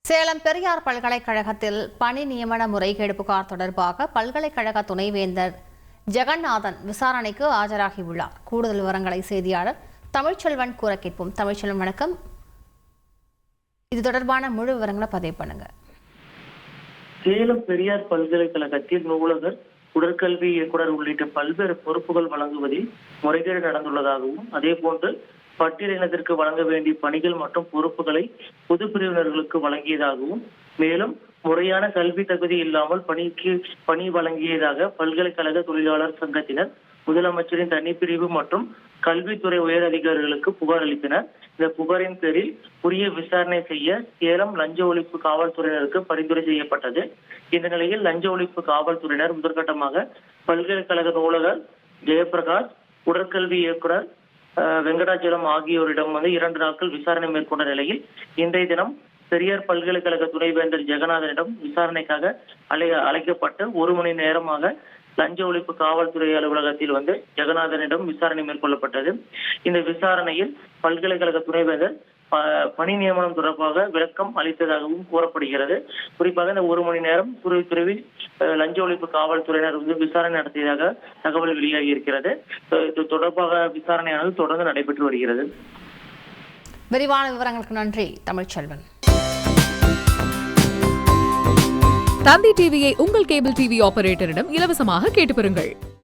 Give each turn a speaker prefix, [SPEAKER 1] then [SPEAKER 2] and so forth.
[SPEAKER 1] சேலம் பெரியார் பல்கலைக்கழகத்தில் பணி நியமன முறைகேடு புகார் தொடர்பாக பல்கலைக்கழக துணைவேந்தர் ஜெகநாதன் விசாரணைக்கு ஆஜராகியுள்ளார். கூடுதல் விவரங்களை செய்தியாளர் தமிழ்ச்செல்வன் கூற கேட்போம். தமிழ்ச்செல்வன், வணக்கம். இது தொடர்பான முழு விவரங்களை பதிவு பண்ணுங்க.
[SPEAKER 2] சேலம் பெரியார் பல்கலைக்கழகத்தில் நூலகர், உடற்கல்வி இயக்குனர் உள்ளிட்ட பல்வேறு பொறுப்புகள் வழங்குவதில் முறைகேடு நடந்துள்ளதாகவும், அதே போன்று பட்டியலினத்திற்கு வழங்க வேண்டிய பணிகள் மற்றும் பொறுப்புகளை பொது பிரிவினர்களுக்கு வழங்கியதாகவும், மேலும் முறையான கல்வி தகுதி இல்லாமல் பணி வழங்கியதாக பல்கலைக்கழக தொழிலாளர் சங்கத்தினர் முதலமைச்சரின் தனிப்பிரிவு மற்றும் கல்வித்துறை உயர் அதிகாரிகளுக்கு புகார் அளித்தனர். இந்த புகாரின் பேரில் உரிய விசாரணை செய்ய சேலம் லஞ்ச ஒழிப்பு காவல்துறையினருக்கு பரிந்துரை செய்யப்பட்டது. இந்த நிலையில் லஞ்ச ஒழிப்பு காவல்துறையினர் முதற்கட்டமாக பல்கலைக்கழக நூலகர் ஜெயபிரகாஷ், உடற்கல்வி இயக்குனர் வெங்கடாச்சலம் ஆகியோரிடம் 2 நாட்கள் விசாரணை மேற்கொண்ட நிலையில் இன்றைய தினம் பெரியார் பல்கலைக்கழக துணைவேந்தர் ஜெகநாதனிடம் விசாரணைக்காக அழைக்கப்பட்டு 1 மணி நேரமாக லஞ்ச ஒழிப்பு காவல்துறை அலுவலகத்தில் ஜெகநாதனிடம் விசாரணை மேற்கொள்ளப்பட்டது. இந்த விசாரணையில் பல்கலைக்கழக துணைவேந்தர் பணி நியமனம் தொடர்பாக விளக்கம் அளித்ததாகவும் கூறப்படுகிறது. குறிப்பாக இந்த 1 மணி நேரம் துருவி லஞ்ச ஒழிப்பு காவல்துறையினர் விசாரணை நடத்தியதாக தகவல் வெளியாகி இருக்கிறது. இது தொடர்பாக விசாரணையானது தொடர்ந்து நடைபெற்று வருகிறது.
[SPEAKER 1] விரிவான விவரங்களுக்கு நன்றி தமிழ்ச்செல்வன்.
[SPEAKER 3] தந்தி டிவியை உங்கள் கேபிள் டிவி ஆபரேட்டரிடம் இலவசமாக கேட்டு பெறுங்கள்.